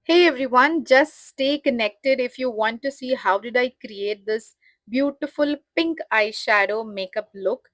Hey everyone, just stay connected if you want to see how did I create this beautiful pink eyeshadow makeup look.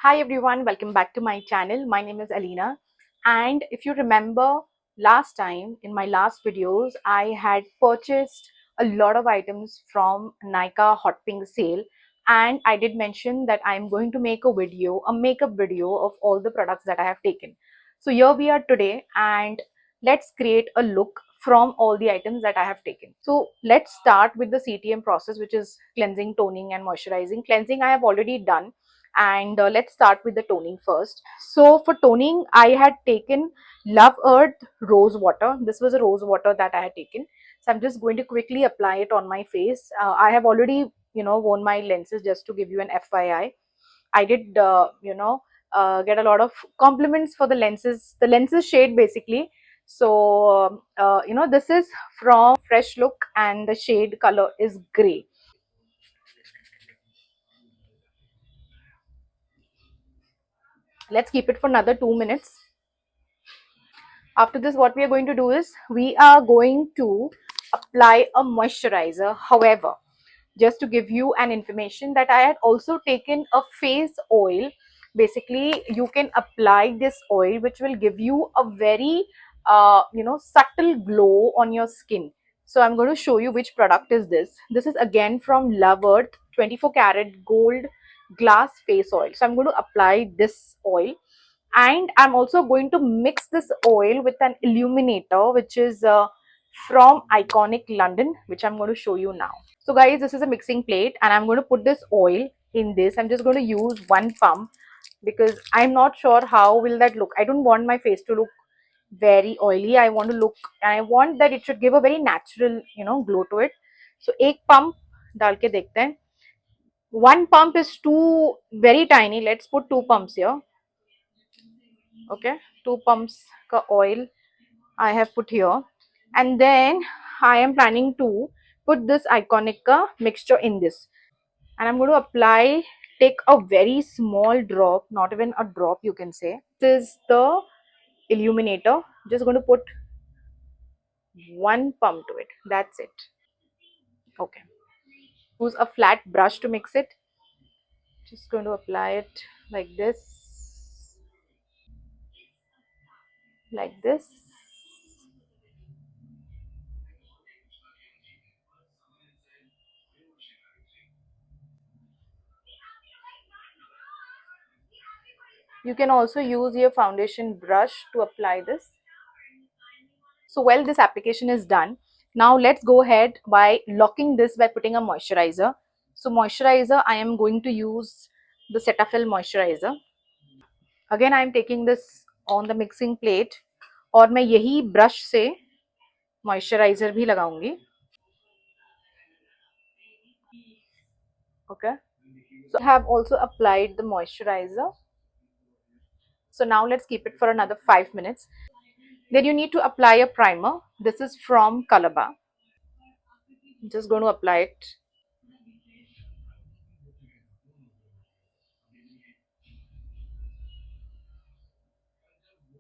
Hi everyone, welcome back to my channel. My name is Alina, and if you remember last time in my last videos I had purchased a lot of items from Nykaa Hot Pink sale, and I did mention that I'm going to make a makeup video of all the products that I have taken. So here we are today, and let's create a look from all the items that I have taken. So let's start with the CTM process, which is cleansing, toning and moisturizing. Cleansing I have already done, and let's start with the toning first. So for toning I had taken Love Earth rose water. This was a rose water that I had taken, so I'm just going to quickly apply it on my face. I have already worn my lenses, just to give you an FYI. I did get a lot of compliments for the lenses shade basically. So this is from Fresh Look and the shade color is gray. Let's keep it for another 2 minutes. After this, what we are going to do is we are going to apply a moisturizer. However, just to give you an information that I had also taken a face oil. Basically, you can apply this oil, which will give you a very subtle glow on your skin. So I'm going to show you which product is this. This is again from Love Earth 24 karat gold glass face oil. So I'm going to apply this oil, and I'm also going to mix this oil with an illuminator, which is from Iconic London, which I'm going to show you now. So guys, this is a mixing plate, and I'm going to put this oil in this. I'm just going to use one pump because I'm not sure how will that look. I don't want my face to look very oily. I want that it should give a very natural glow to it. So एक pump डाल के देखते हैं. One pump is too very tiny. Let's put two pumps here. Okay, two pumps ka oil I have put here, and then I am planning to put this Iconic ka mixture in this, and I'm going to apply, take a very small drop, not even a drop you can say. This is the illuminator. Just going to put one pump to it, that's it. Okay, use a flat brush to mix it. Just going to apply it like this, like this. You can also use your foundation brush to apply this. So while this application is done, now let's go ahead by locking this by putting a moisturizer. So moisturizer, I am going to use the Cetaphil moisturizer. Again, I am taking this on the mixing plate, और मैं यही brush से moisturizer भी लगाऊंगी. Okay. So I have also applied the moisturizer. So now let's keep it for another 5 minutes. Then you need to apply a primer. This is from Colorbar. I'm just going to apply it.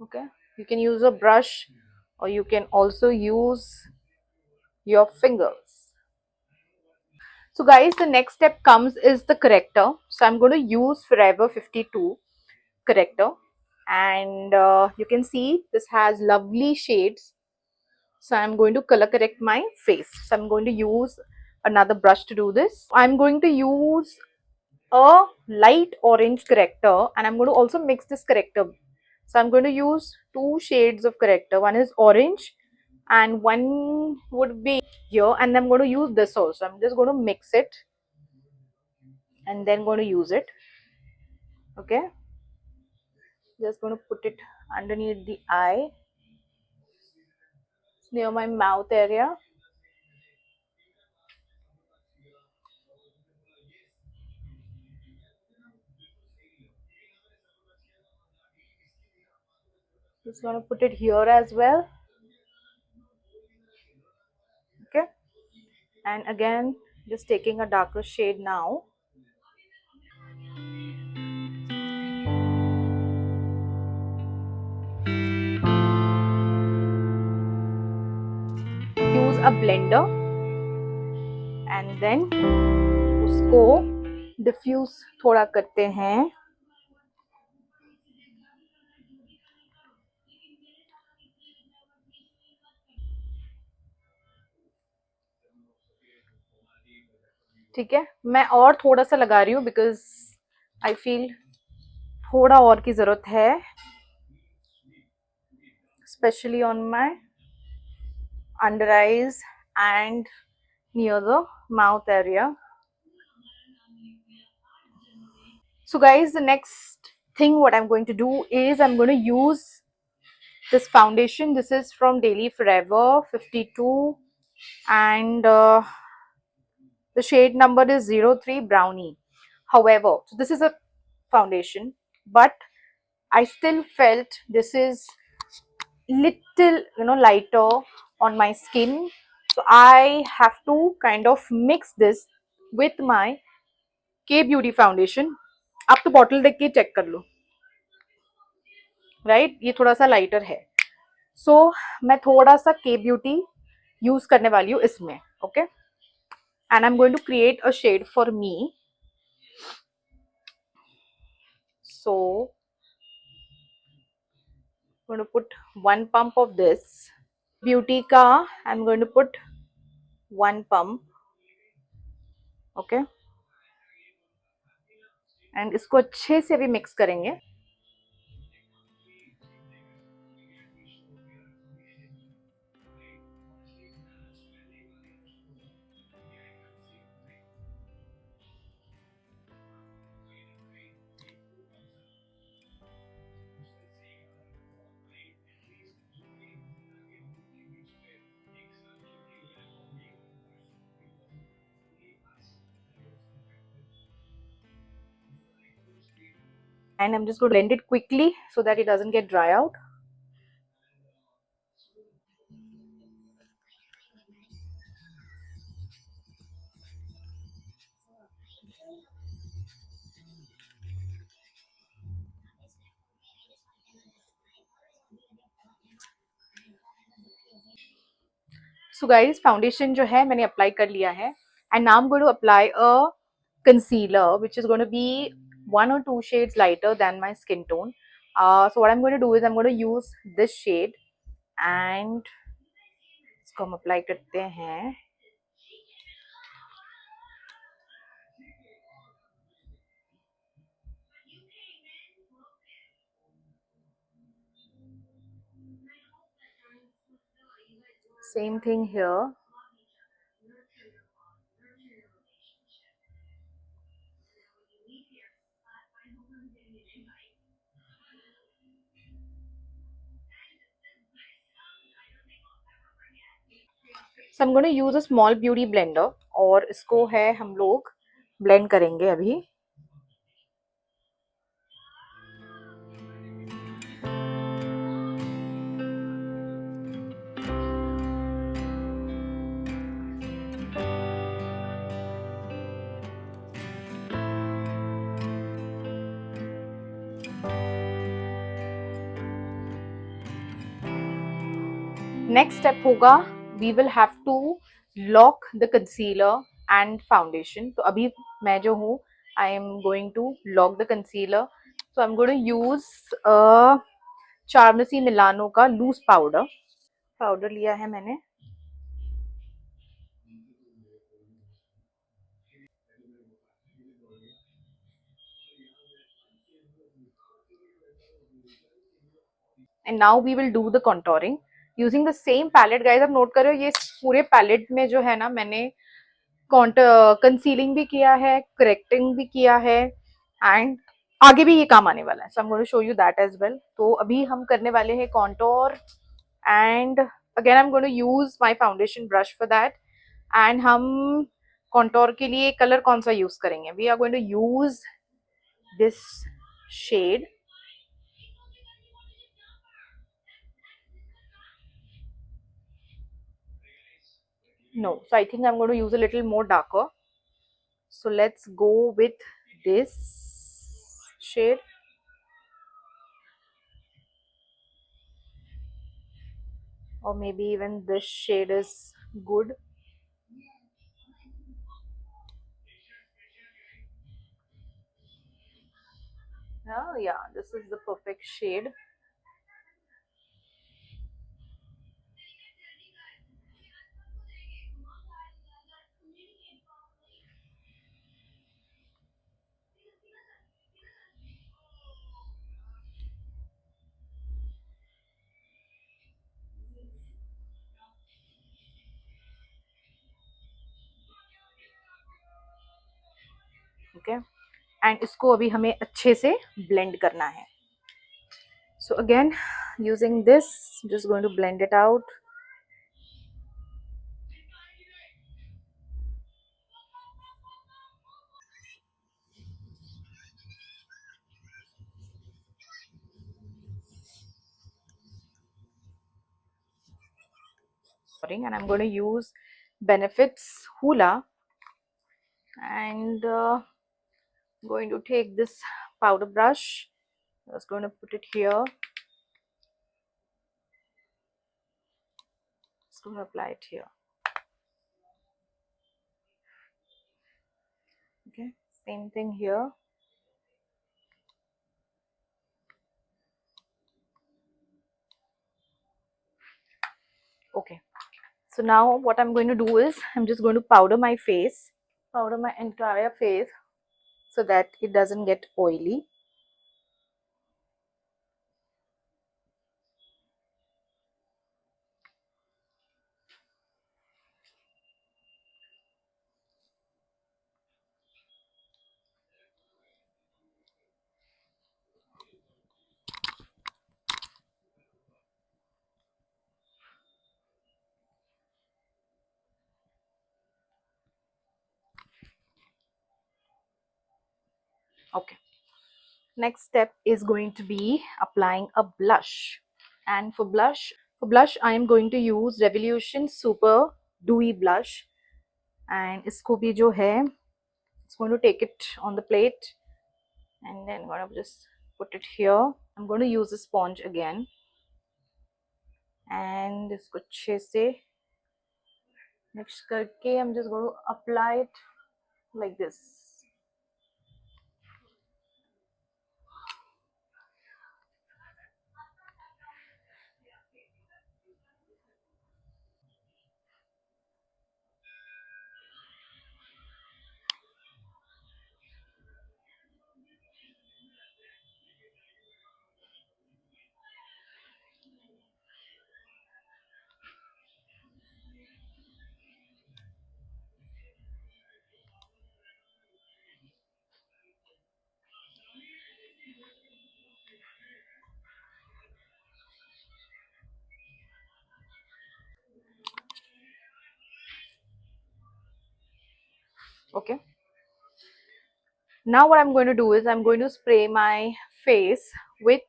Okay, you can use a brush, or you can also use your fingers. So guys, the next step comes is the corrector. So I'm going to use Forever 52 corrector, and you can see this has lovely shades. So I'm going to color correct my face. So I'm going to use another brush to do this. I'm going to use a light orange corrector, and I'm going to also mix this corrector. So I'm going to use two shades of corrector. One is orange and one would be here, and I'm going to use this also. I'm just going to mix it and then going to use it. Okay, just going to put it underneath the eye, near my mouth area. Just going to put it here as well. Okay, and again just taking a darker shade now. Use a blender and then उसको diffuse थोड़ा करते हैं. ठीक है, मैं और थोड़ा सा लगा रही हूँ बिकॉज आई फील थोड़ा और की जरूरत है, specially on my under eyes and near the mouth area. So guys, the next thing what I'm going to do is I'm going to use this foundation. This is from Daily Forever 52 and the shade number is 03 Brownie. However, so this is a foundation, but I still felt this is little, lighter on my skin. So I have to kind of mix this with my K Beauty foundation. आप तो bottle देख के check कर लो, right ये थोड़ा सा lighter है. सो मैं थोड़ा सा K Beauty यूज करने वाली हूँ इसमें. Okay, and I am going to create a shade for me. So going to put one pump of this beauty ka. I'm going to put one pump. Okay, and इसको अच्छे से अभी mix करेंगे. And I'm just going to blend it quickly so that it doesn't get dry out. So guys, foundation जो है मैंने apply कर लिया है, and now I'm going to apply a concealer which is going to be 1 or 2 shades lighter than my skin tone. So what I'm going to do is I'm going to use this shade and इसको हम apply करते हैं. Same thing here. So I'm going to use a small beauty blender और इसको है हम लोग blend करेंगे अभी. Next step होगा, we will have to lock the concealer and foundation. तो अभी मैं जो हूँ I am going to lock the concealer. So I'm going to use Charmacy Milano का लूज पाउडर लिया है मैंने. And now we will do the contouring using the same palette. Guys, आप नोट करो ये पूरे पैलेट में जो है ना मैंने कंसीलिंग भी किया है, करेक्टिंग भी किया है एंड आगे भी ये काम आने वाला है. So I am going to show you that as well. तो अभी हम करने वाले हैं contour and again I am going to use my foundation brush for that. And हम कॉन्टोर के लिए कलर कौन सा यूज करेंगे? We are going to use this shade. No, so I think I'm going to use a little more darker. So let's go with this shade. or maybe even this shade is good. Oh yeah, this is the perfect shade. Okay, and इसको अभी हमें अच्छे से blend करना है. So again, using this, just going to blend it out. And I'm going to use Benefits Hoola, and going to take this powder brush. Just going to put it here. Just going to apply it here. Okay, same thing here. Okay, so now what I'm going to do is I'm just going to powder my face, powder my entire face so that it doesn't get oily. Okay, next step is going to be applying a blush, and for blush I am going to use Revolution Super Dewy Blush, and isko bhi jo hai, it's going to take it on the plate, and then I'm going to just put it here. I'm going to use a sponge again, and isko अच्छे से mix करके I'm just going to apply it like this. Okay, now what I'm going to do is I'm going to spray my face with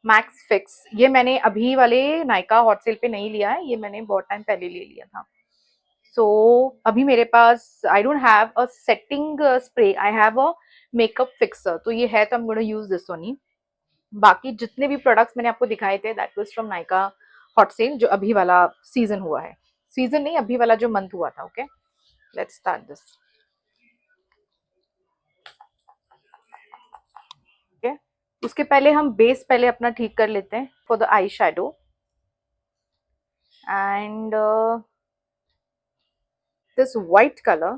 max fix. ये मैंने अभी वाले Nykaa hot cell पे नहीं लिया है, ये मैंने बहुत टाइम पहले ले लिया था. सो अभी मेरे पास I don't have a setting spray, I have a makeup fixer. तो ये है तो I am gonna use this only. बाकी जितने भी प्रोडक्ट्स मैंने आपको दिखाए थे that was from Nykaa hot sale, जो अभी वाला सीजन हुआ है. सीजन नहीं, अभी वाला जो मंथ हुआ था. Okay, let's start this. Okay, उसके पहले हम बेस पहले अपना ठीक कर लेते हैं for the eye shadow. And this white color.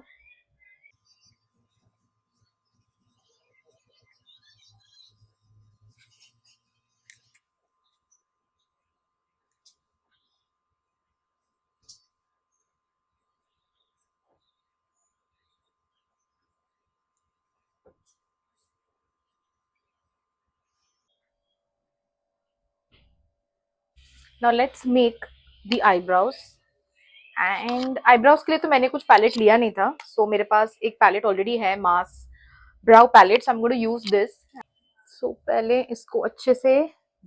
Now let's make the eyebrows. And eyebrows के लिए तो मैंने कुछ पैलेट लिया नहीं था, सो मेरे पास एक पैलेट ऑलरेडी है, Mars brow palette. I am going to use this. So पहले इसको अच्छे से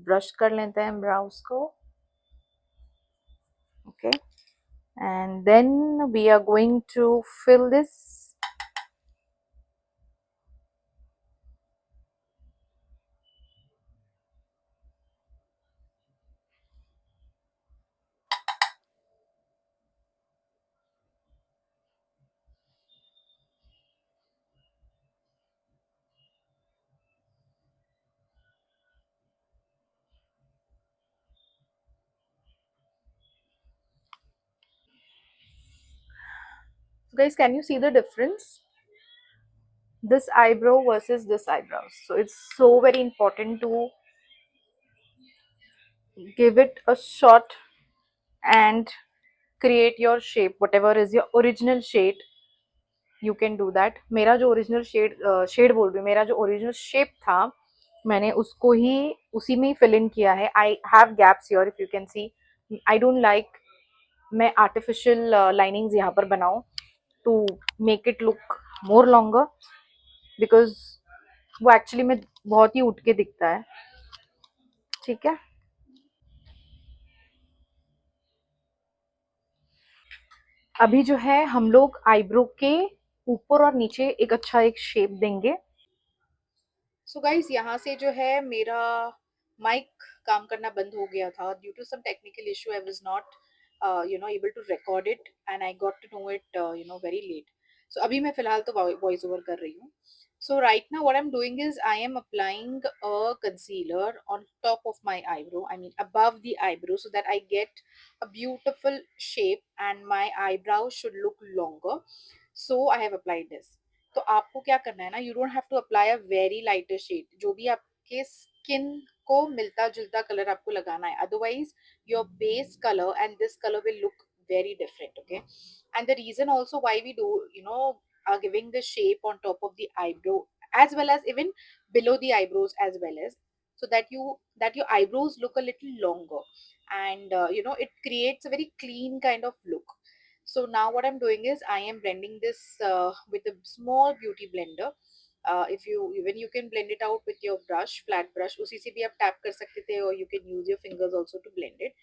ब्रश कर लेते हैं ब्राउज को. Okay, and then we are going to fill this. Guys, can you see the difference? This eyebrow versus this eyebrows. So it's so very important to give it a shot and create your shape, whatever is your original shade. You can do that. मेरा जो original shade बोल रही हूँ, मेरा जो original shape था, मैंने उसको ही उसी में ही फिल इन किया है. I have gaps here, if you can see. I don't like मैं आर्टिफिशियल लाइनिंग्स यहाँ पर बनाऊं to make it look more longer, because वो एक्चुअली में बहुत ही उठ के दिखता है. ठीक है. अभी जो है हम लोग आईब्रो के ऊपर और नीचे एक अच्छा एक शेप देंगे. सो गाइज यहाँ से जो है मेरा माइक काम करना बंद हो गया था due to some technical issue. I was not able to record it and I got to know it very late. So अभी मैं फिलहाल तो वॉइस ओवर कर रही हूँ. So right now what I'm doing is I am applying a concealer on top of my eyebrow, I mean above the eyebrow, so that I get a beautiful shape and my eyebrows should look longer. So I have applied this. तो आपको क्या करना है ना, you don't have to apply a very lighter shade. जो भी आपके skin को मिलता जुलता कलर आपको लगाना है, otherwise your base colour and this colour will look very different. Okay, and the reason also why we do, are giving the shape on top of the eyebrow as well as even below the eyebrows as well as, so that your eyebrows look a little longer, and it creates a very clean kind of look. So now what I'm doing is I am blending this with a small beauty blender. If you even you can blend it out with your brush, flat brush. उसी से भी आप tap कर सकते थे, or you can use your fingers also to blend it.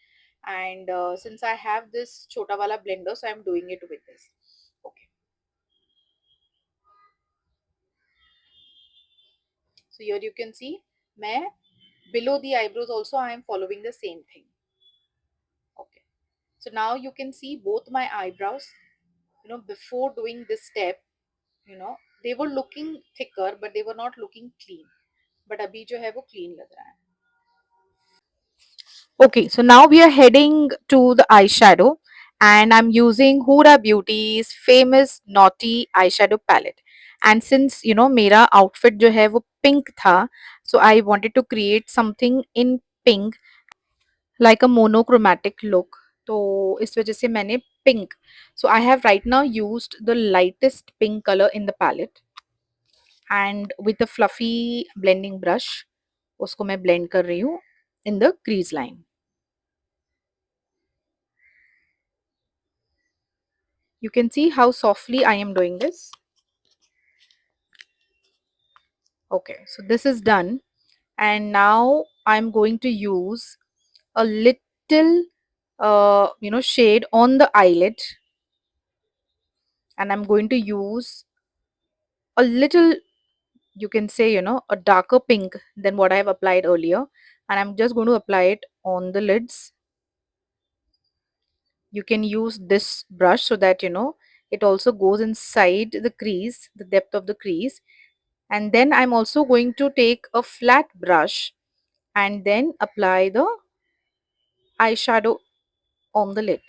And since I have this chota wala blender, so I'm doing it with this. Okay. So here you can see, मैं below the eyebrows also I am following the same thing. Okay. So now you can see both my eyebrows. Before doing this step, you know they were looking thicker but they were not looking clean. But अभी जो है वो clean लग रहा है. Okay, so now we are heading to the eyeshadow, and I'm using Huda Beauty's famous Naughty eyeshadow palette. And since मेरा outfit जो है वो pink था, so I wanted to create something in pink like a monochromatic look. तो इस वजह से मैंने pink. So I have right now used the lightest pink color in the palette, and with a fluffy blending brush उसको मैं blend कर रही हूँ in the crease line. You can see how softly I am doing this. Okay, so this is done, and now I'm going to use a little shade on the eyelid, and I'm going to use a little, you can say, a darker pink than what I have applied earlier, and I'm just going to apply it on the lids. You can use this brush so that it also goes inside the crease, the depth of the crease. And then I'm also going to take a flat brush and then apply the eyeshadow on the lid.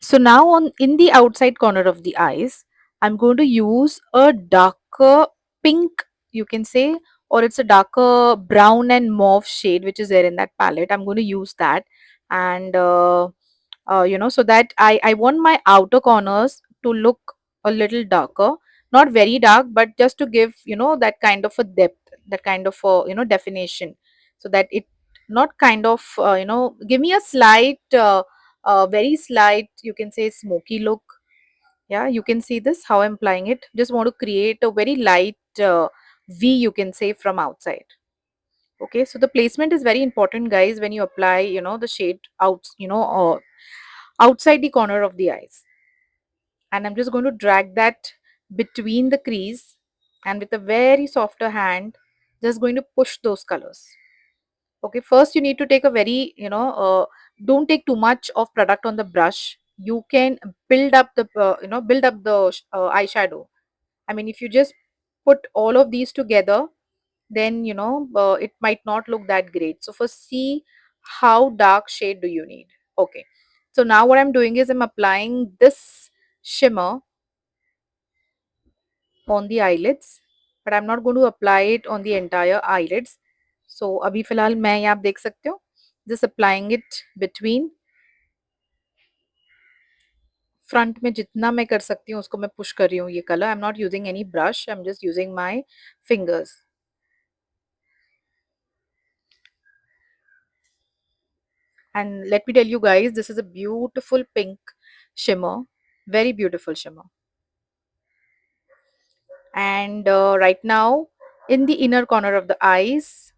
So now on in the outside corner of the eyes, I'm going to use a darker pink, you can say, or it's a darker brown and mauve shade which is there in that palette. I'm going to use that, and so that I want my outer corners to look a little darker, not very dark, but just to give that kind of a depth, that kind of a definition, so that it not kind of give me a slight very slight, you can say, smoky look. Yeah, you can see this how I'm applying it. Just want to create a very light V, you can say, from outside. Okay, so the placement is very important, guys, when you apply the shade out outside the corner of the eyes. And I'm just going to drag that between the crease, and with a very softer hand just going to push those colors. Okay, first you need to take a very don't take too much of product on the brush. You can build up the eyeshadow. I mean, if you just put all of these together, then it might not look that great. So first see how dark shade do you need. Okay, so now what I'm doing is I'm applying this shimmer on the eyelids, but I'm not going to apply it on the entire eyelids. So अभी फिलहाल मैं यहाँ आप देख सकते हो, just applying it between front में जितना मैं कर सकती हूँ उसको मैं पुश कर रही हूँ ये colour. I am not using any brush, I am just using my fingers. And let me tell you guys, this is a beautiful pink shimmer, very beautiful shimmer. And right now, in the inner corner of the eyes,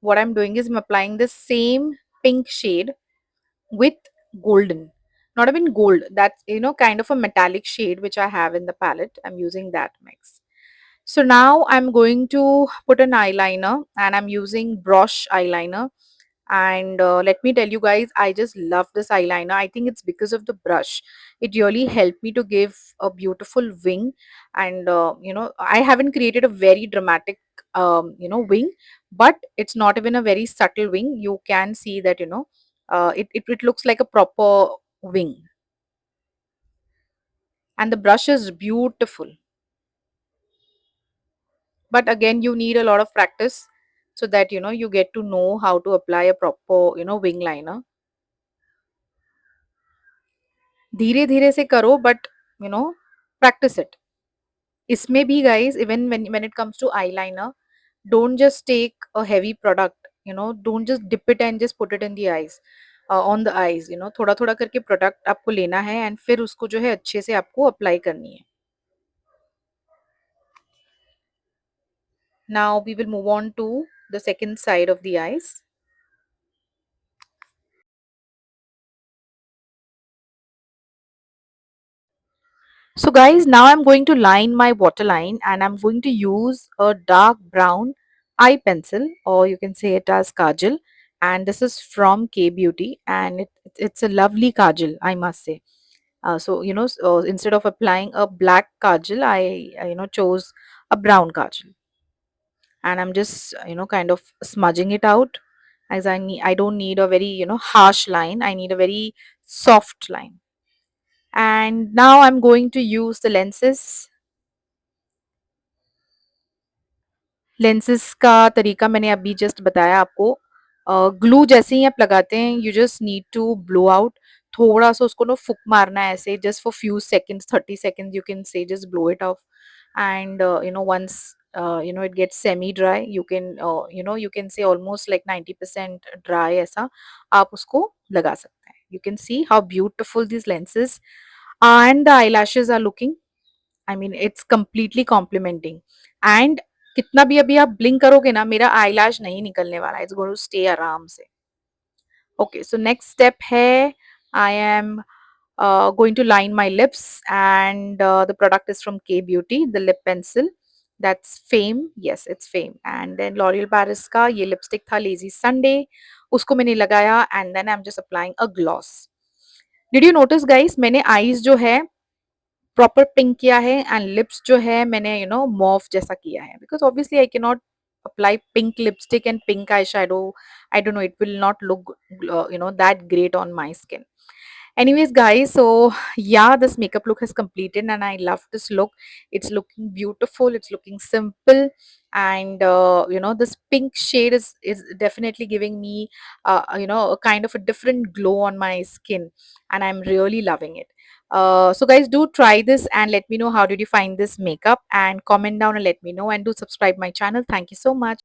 what I'm doing is I'm applying the same pink shade with golden. Not even gold, that's kind of a metallic shade which I have in the palette. I'm using that mix. So now I'm going to put an eyeliner and I'm using brush eyeliner. And let me tell you guys, I just love this eyeliner. I think it's because of the brush. It really helped me to give a beautiful wing. And I haven't created a very dramatic wing, but it's not even a very subtle wing. You can see that it looks like a proper wing. And the brush is beautiful. But again, you need a lot of practice so that you get to know how to apply a proper wing liner. धीरे धीरे से करो, but practice it. इसमें भी guys, even when it comes to eyeliner, don't just take a heavy product, don't just dip it and just put it in the eyes, on the eyes. थोड़ा थोड़ा करके product आपको लेना है and फिर उसको जो है अच्छे से आपको अप्लाई करनी है. Now we will move on to the second side of the eyes. So guys, now I'm going to line my waterline and I'm going to use a dark brown eye pencil, or you can say it as kajal. And this is from K Beauty, and it's a lovely kajal, I must say. So instead of applying a black kajal, I chose a brown kajal, and I'm just kind of smudging it out, as I don't need a very harsh line. I need a very soft line. And now I'm going to use the lenses. Lenses का तरीका मैंने अभी just बताया आपको. Glue जैसे ही आप लगाते हैं, you just need to blow out. थोड़ा सा उसको ना फूक मारना है ऐसे, just for few seconds, 30 seconds you can say, just blow it off. And once it gets semi dry, you can say almost like 90% dry, ऐसा आप उसको लगा सकते हैं. You can see how beautiful these lenses and the eyelashes are looking. I mean it's completely complementing. And कितना भी अभी आप ब्लिंक करोगे ना, मेरा आईलैश नहीं निकलने वाला. इट्स गोइंग टू स्टे आराम से. ओके, सो नेक्स्ट स्टेप है, I am going to line my lips, and the product is from K Beauty, the lip pencil. That's Fame. Yes, it's Fame. And then L'Oreal Paris का ये lipstick था Lazy Sunday, उसको मैंने लगाया. And then I'm just applying a gloss. Did you notice guys, मैंने eyes जो है proper pink किया है, एंड लिप्स जो है मैंने मॉव जैसा किया है, because obviously I can not apply pink lipstick and pink eyeshadow. I don't know, it will not look that great on my skin. Anyways guys, so yeah, this makeup look has completed and I love this look. It's looking beautiful, it's looking simple, and this pink shade is definitely giving me a kind of a different glow on my skin, and I'm really loving it. So guys, do try this and let me know how did you find this makeup, and comment down and let me know, and do subscribe my channel. Thank you so much.